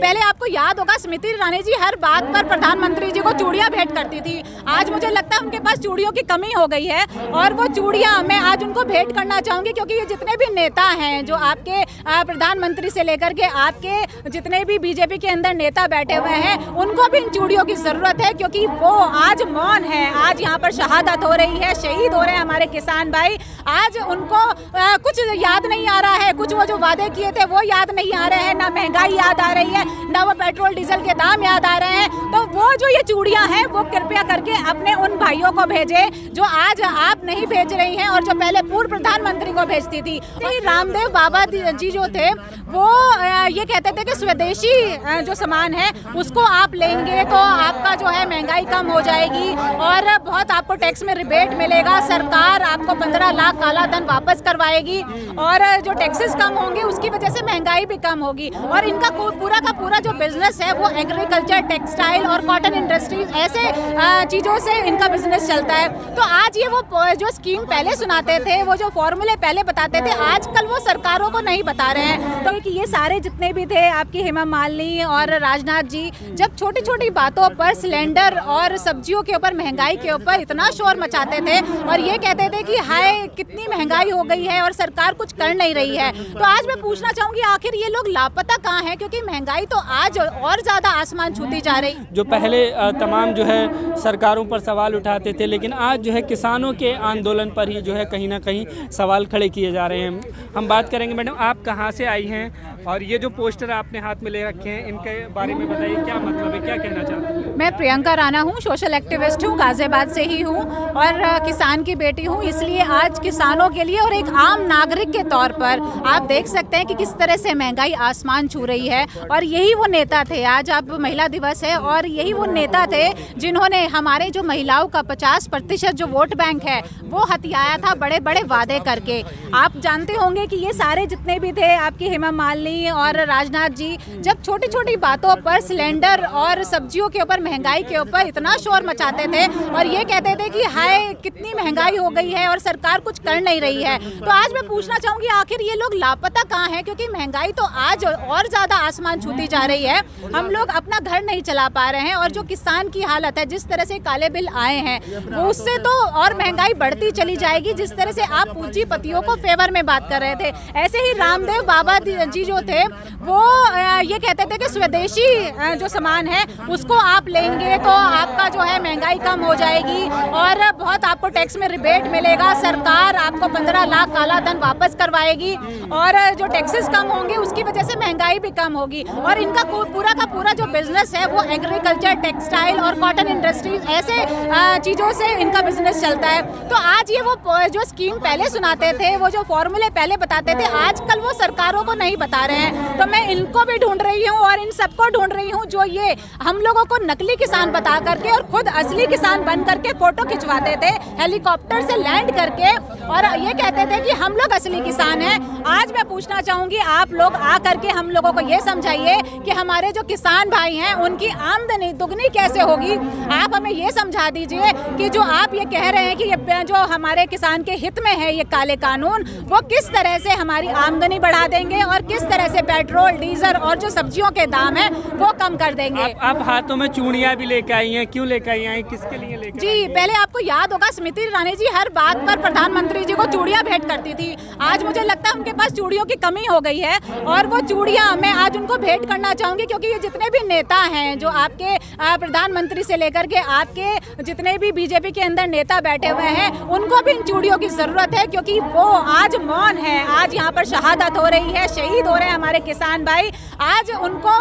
पहले आपको याद होगा स्मृति ईरानी जी हर बात पर प्रधानमंत्री जी को चूड़ियां भेंट करती थी। आज मुझे लगता है उनके पास चूड़ियों की कमी हो गई है और वो चूड़ियां मैं आज उनको भेंट करना चाहूंगी, क्योंकि ये जितने भी नेता हैं जो आपके प्रधानमंत्री से लेकर के आपके जितने भी बीजेपी के अंदर नेता बैठे हुए हैं उनको भी इन चूड़ियों की जरूरत है, क्योंकि वो आज मौन है। आज यहाँ पर शहादत हो रही है, शहीद हो रहे हैं हमारे किसान भाई। आज उनको कुछ याद नहीं आ रहा है, कुछ वो जो वादे किए थे वो याद नहीं आ रहे हैं, ना महंगाई याद आ रही है, ना वो पेट्रोल डीजल के दाम याद आ रहे हैं। तो वो जो ये चूड़ियां हैं वो कृपया करके अपने उन भाइयों को भेजे जो आज आप नहीं भेज रही हैं और जो पहले पूर्व प्रधानमंत्री को भेजती थी। रामदेव बाबा जी जो थे वो ये कहते थे कि स्वदेशी जो सामान है उसको आप लेंगे तो आपका जो है महंगाई कम हो जाएगी और बहुत आपको टैक्स में रिबेट मिलेगा, सरकार आपको 15 लाख काला धन वापस करवाएगी और जो टैक्सेस कम होंगे उसकी वजह से महंगाई भी कम होगी। और इनका पूरा का पूरा जो बिजनेस है वो एग्रीकल्चर, टेक्सटाइल और कॉटन इंडस्ट्रीज ऐसे चीज़ों से इनका बिजनेस चलता है। तो आज ये वो जो स्कीम पहले सुनाते थे, वो जो फॉर्मूले पहले बताते थे, आजकल वो सरकारों को नहीं बता रहे हैं। तो कि ये सारे जितने भी थे आपकी हेमा मालिनी और राजनाथ जी जब छोटी छोटी बातों पर सिलेंडर और सब्जियों के ऊपर, महंगाई के ऊपर इतना शोर मचाते थे और ये कहते थे कि हाय कितनी महंगाई हो गई है और सरकार कुछ कर नहीं रही है। तो आज मैं पूछना चाहूंगी आखिर ये लोग लापता कहाँ हैं, क्योंकि महंगाई तो आज और ज्यादा आसमान छूती जा रही। जो पहले तमाम जो है सरकारों पर सवाल उठाते थे, लेकिन आज जो है किसानों के आंदोलन पर ही जो है कहीं ना कहीं सवाल खड़े किए जा रहे हैं। हम बात करेंगे मैडम, आप कहाँ से आई हैं और ये जो पोस्टर आपने हाथ में ले रखे हैं इनके बारे में बताइए, क्या मतलब है, क्या कहना चाहते हैं? मैं प्रियंका राणा हूँ, सोशल एक्टिविस्ट हूँ, गाजियाबाद से ही हूँ और किसान की बेटी हूँ। इसलिए आज किसानों के लिए और एक आम नागरिक के तौर पर आप देख सकते हैं कि किस तरह से महंगाई आसमान छू रही है। और यही वो नेता थे, आज अब महिला दिवस है और यही वो नेता थे जिन्होंने हमारे जो महिलाओं का 50% जो वोट बैंक है वो हथियाया था बड़े बड़े वादे करके। आप जानते होंगे कि ये सारे जितने भी थे आपकी हेमा मालिनी और राजनाथ जी जब छोटी छोटी बातों पर सिलेंडर और सब्जियों के ऊपर, महंगाई के ऊपर इतना शोर मचाते थे और ये कहते थे कि हाय कितनी महंगाई हो गई है और सरकार कुछ कर नहीं रही है। तो आज मैं पूछना चाहूंगी आखिर ये लोग लापता कहाँ हैं, क्योंकि महंगाई तो आज और ज्यादा आसमान छूती जा रही है। हम लोग अपना घर नहीं चला पा रहे हैं और जो किसान की हालत है, जिस तरह से काले बिल आए हैं वो उससे तो और महंगाई बढ़ती चली जाएगी। जिस तरह से आप पूंजीपतियों को फेवर में बात कर रहे थे, ऐसे ही रामदेव बाबा जी जो थे वो ये कहते थे कि स्वदेशी जो सामान है उसको आप लेंगे तो आपका जो है महंगाई कम हो जाएगी और बहुत आपको टैक्स में रिबेट मिलेगा, सरकार आपको 15 लाख काला धन वापस करवाएगी और जो टैक्सेस कम होंगे उसकी वजह से महंगाई भी कम होगी। और इनका पूरा का पूरा जो बिजनेस है वो एग्रीकल्चर, टेक्सटाइल और कॉटन इंडस्ट्रीज ऐसे चीज़ों से इनका बिजनेस चलता है। तो आज ये वो जो स्कीम पहले सुनाते थे, वो जो फॉर्मूले पहले बताते थे, आजकल वो सरकारों को नहीं बता रहे हैं। तो मैं इनको भी ढूंढ रही हूँ और इन सबको ढूंढ रही हूँ जो ये हम लोगों को नकली किसान बता करके और खुद असली किसान बन करके फोटो खिंचवाते थे हेलीकॉप्टर से लैंड करके और ये कहते थे कि हम लोग असली किसान हैं। आज मैं पूछना चाहूंगी आप लोग आ करके हम लोगों को ये समझाइए कि हमारे जो किसान भाई हैं उनकी आमदनी दुगनी कैसे होगी। आप हमें ये समझा दीजिए कि जो आप ये कह रहे हैं कि ये जो हमारे किसान के हित में है ये काले कानून, वो किस तरह से हमारी आमदनी बढ़ा देंगे और किस तरह से पेट्रोल, डीजल और जो सब्जियों के दाम है वो कम कर देंगे। आप हाथों में चूड़ियां भी लेके आई हैं, क्यों लेके आई हैं, किसके लिए लेके? जी, पहले आपको याद होगा स्मृति ईरानी जी हर बात पर प्रधानमंत्री जी को चूड़ियां भेंट करती थी। आज मुझे लगता है उनके पास चूड़ियों की कमी हो गई है और वो चूड़ियां मैं आज उनको भेंट करना चाहूंगी, क्योंकि ये जितने भी नेता हैं जो आपके प्रधानमंत्री से लेकर के आपके जितने भी बीजेपी के अंदर नेता बैठे हुए हैं उनको भी इन चूड़ियों की जरूरत है, क्योंकि वो आज मौन है। आज यहाँ पर शहादत हो रही है, शहीद हो रहे हैं हमारे किसान भाई। आज उनको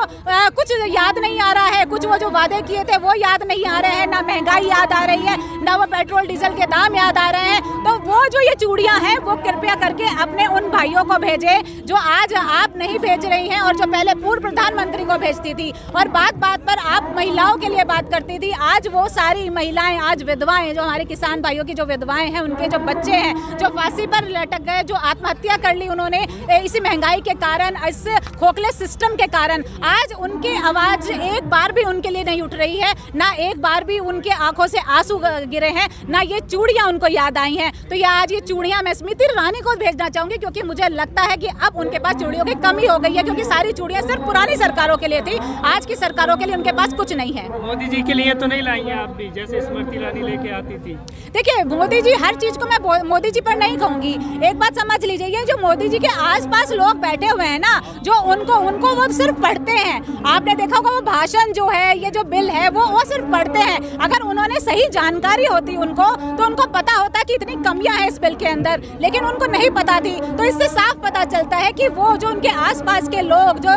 कुछ याद नहीं आ रहा है, कुछ वो जो वादे किए थे वो याद नहीं आ रहे हैं, ना महंगाई याद आ रही है, ना वो पेट्रोल डीजल के दाम याद आ रहे हैं। तो वो जो ये चूड़ियां हैं वो कृपया करके अपने उन भाइयों को भेजे जो आज आप नहीं भेज रही हैं और जो पहले पूर्व प्रधानमंत्री को भेजती थी और बात बात पर आप महिलाओं के लिए बात करती थी। आज वो सारी महिलाएं, आज विधवाएं, जो हमारे किसान भाइयों की जो विधवाएं हैं, उनके जो बच्चे हैं जो फांसी पर लटक गए, जो आत्महत्या कर ली उन्होंने इसी महंगाई के कारण, इस खोखले सिस्टम के कारण आज उनकी आवाज एक बार भी उनके लिए नहीं उठ रही है, ना एक बार भी उनके आंखों से आंसू गिरे हैं, ना ये चूड़ियां उनको याद आई हैं। तो ये आज ये चूड़ियां मैं स्मृति ईरानी को भेजना चाहूंगी, क्योंकि मुझे लगता है कि अब उनके पास चूड़ियों की कमी हो गई है, क्योंकि सारी चूड़ियां सिर्फ पुरानी सरकारों के लिए थी, आज की सरकारों के लिए उनके पास कुछ नहीं है। मोदी जी के लिए तो नहीं लाई हैं आप भी, जैसे स्मृति ईरानी लेके आती थी। देखिए मोदी जी, हर चीज को मैं मोदी जी पर नहीं कहूंगी। एक बात समझ लीजिए, ये जो मोदी जी के आसपास लोग बैठे हुए हैं ना, जो उनको वो सिर्फ पढ़ते हैं। आपने देखा होगा वो भाषण जो है, ये जो बिल है, वो सिर्फ पढ़ते हैं। अगर उन्होंने सही जानकारी होती उनको, तो उनको पता होता कि इतनी कमियां हैं इस बिल के अंदर, लेकिन उनको नहीं पता थी। तो इससे साफ पता चलता है कि वो जो उनके आसपास के लोग जो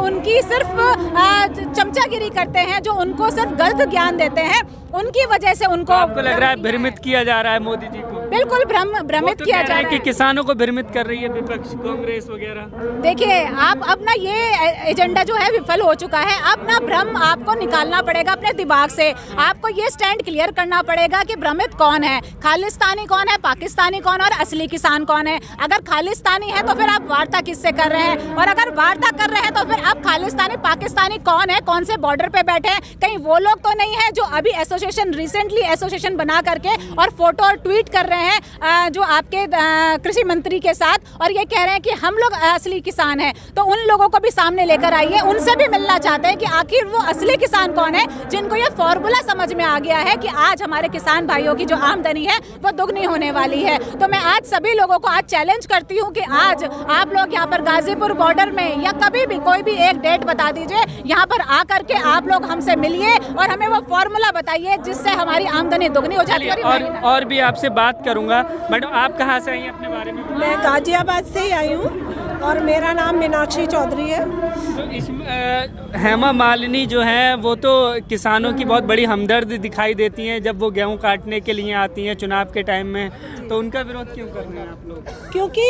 उनकी सिर्फ चमचागिरी करते हैं, जो उनको सिर्फ गलत ज्ञान देते हैं, उनकी वजह से उनको आपको लग रहा है भ्रमित किया जा रहा है मोदी जी को? बिल्कुल भ्रमित किया जा रहा है कि किसानों को भ्रमित कर रही है विपक्ष, कांग्रेस वगैरह। देखिए आप अब ना ये एजेंडा जो है विफल हो चुका है। अब ना भ्रम आपको निकालना पड़ेगा अपने दिमाग से। आपको ये स्टैंड क्लियर करना पड़ेगा कि भ्रमित कौन है, खालिस्तानी कौन है, पाकिस्तानी कौन और असली किसान कौन है। अगर खालिस्तानी है तो फिर आप वार्ता किससे कर रहे हैं, और अगर वार्ता कर रहे हैं तो फिर आप खालिस्तानी पाकिस्तानी कौन है, कौन से बॉर्डर पे बैठे हैं? कहीं वो लोग तो नहीं है जो अभी रिसेंटली एसोसिएशन बना करके और फोटो और ट्वीट कर रहे हैं जो आपके कृषि मंत्री के साथ, और ये कह रहे हैं कि हम लोग असली किसान हैं। तो उन लोगों को भी सामने लेकर आइए, उनसे भी मिलना चाहते हैं कि आखिर वो असली किसान कौन है, जिनको ये फॉर्मूला समझ में आ गया है कि आज हमारे किसान भाइयों की जो आमदनी है वो दुगनी होने वाली है। तो मैं आज सभी लोगों को आज चैलेंज करती हूँ कि आज आप लोग यहाँ पर गाजीपुर बॉर्डर में या कभी भी कोई भी एक डेट बता दीजिए, यहाँ पर आकर के आप लोग हमसे मिलिए और हमें वो फॉर्मूला बताइए जिससे हमारी आमदनी दुगनी हो जाती है। और भी आपसे बात करूंगा। मैडम आप कहाँ से आई हैं, अपने बारे में? मैं गाजियाबाद से ही आई हूँ और मेरा नाम मीनाक्षी चौधरी है। तो इसमें हेमा मालिनी जो है वो तो किसानों की बहुत बड़ी हमदर्द दिखाई देती हैं जब वो गेहूं काटने के लिए आती हैं चुनाव के टाइम में, तो उनका विरोध क्यों कर रहे हैं आप लोग? क्योंकि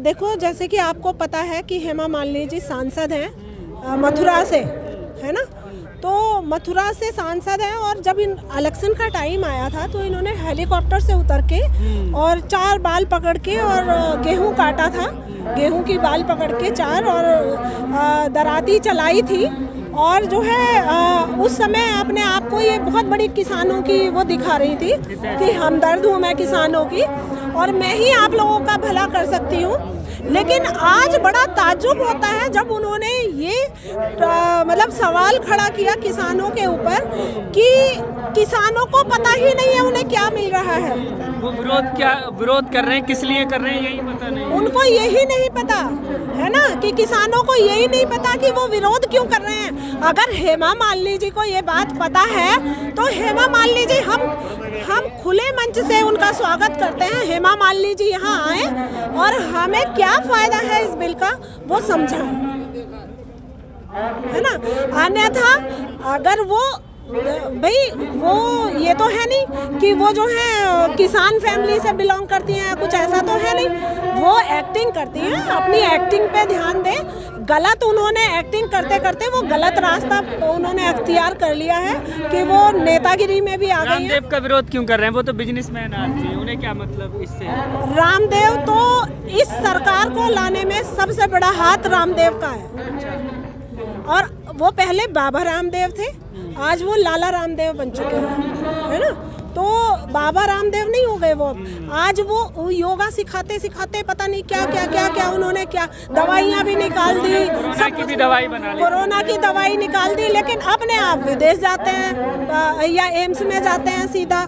देखो, जैसे कि आपको पता है कि हेमा मालिनी जी सांसद हैं मथुरा से, है ना। तो मथुरा से सांसद हैं और जब इन इलेक्शन का टाइम आया था तो इन्होंने हेलीकॉप्टर से उतर के और 4 बाल पकड़ के और गेहूं काटा था, गेहूं की बाल पकड़ के 4 और दराती चलाई थी। और जो है उस समय अपने आप को ये बहुत बड़ी किसानों की वो दिखा रही थी कि हमदर्द हूँ मैं किसानों की और मैं ही आप लोगों का भला कर सकती हूँ। लेकिन आज बड़ा ताज्जुब होता है जब उन्होंने ये मतलब सवाल खड़ा किया किसानों के ऊपर कि किसानों को पता ही नहीं है उन्हें क्या मिल रहा है। वो विरोध कर रहे हैं, किस लिए कर रहे हैं यही पता नहीं, उनको यही नहीं पता है ना, कि किसानों को यही नहीं पता कि वो विरोध क्यों कर रहे हैं। अगर हेमा मालिनी जी को ये बात पता है तो हेमा मालिनी जी, हम खुले मंच से उनका स्वागत करते हैं। हेमा मालिनी जी यहाँ आए और हमें क्या फायदा है इस बिल का वो समझाएं, है ना। अन्यथा अगर वो भाई वो ये तो है नहीं कि वो जो है किसान फैमिली से बिलोंग करती हैं, कुछ ऐसा तो है नहीं, वो एक्टिंग करती हैं, अपनी एक्टिंग पे ध्यान दें। गलत उन्होंने एक्टिंग करते करते वो गलत रास्ता उन्होंने अख्तियार कर लिया है कि वो नेतागिरी में भी आ गई हैं। रामदेव का विरोध क्यों कर रहे हैं? वो तो बिजनेसमैन आदमी है, उन्हें क्या मतलब इससे? रामदेव तो इस सरकार को लाने में सबसे बड़ा हाथ रामदेव का है, और वो पहले बाबा रामदेव थे, आज वो लाला रामदेव बन चुके हैं, है ना। तो बाबा रामदेव नहीं हो गए वो, आज वो योगा सिखाते सिखाते पता नहीं क्या क्या क्या क्या उन्होंने क्या दवाइयाँ भी निकाल दी, सब की दवाई बना ली, कोरोना की दवाई निकाल दी, लेकिन अपने आप विदेश जाते हैं या एम्स में जाते हैं सीधा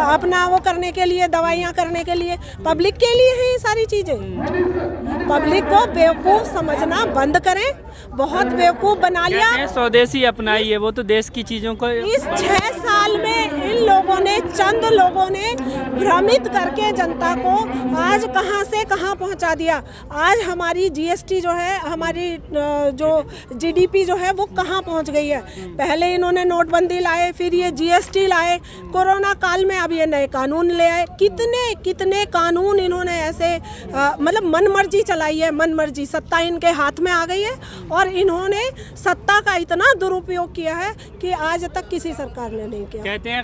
अपना वो करने के लिए, दवाइयाँ करने के लिए। पब्लिक के लिए है ये सारी चीज़ें। पब्लिक को बेवकूफ़ समझना बंद करें, बहुत बेवकूफ़ बना लिया। स्वदेशी अपनाइए, वो तो देश की चीज़ों को। इस 6 साल में इन लोगों ने, चंद लोगों ने भ्रमित करके जनता को आज कहां से कहां पहुंचा दिया। आज हमारी जीएसटी जो है, हमारी जो जीडीपी जो है वो कहां पहुंच गई है। पहले इन्होंने नोटबंदी लाए, फिर ये जीएसटी लाए, कोरोना काल में अब ये नए कानून ले आए। कितने कितने कानून इन्होंने ऐसे मतलब मनमर्जी चलाई है, मनमर्जी। सत्ता इनके हाथ में आ गई है और इन्होंने सत्ता का इतना दुरुपयोग किया है कि आज तक किसी सरकार ने नहीं किया। कहते हैं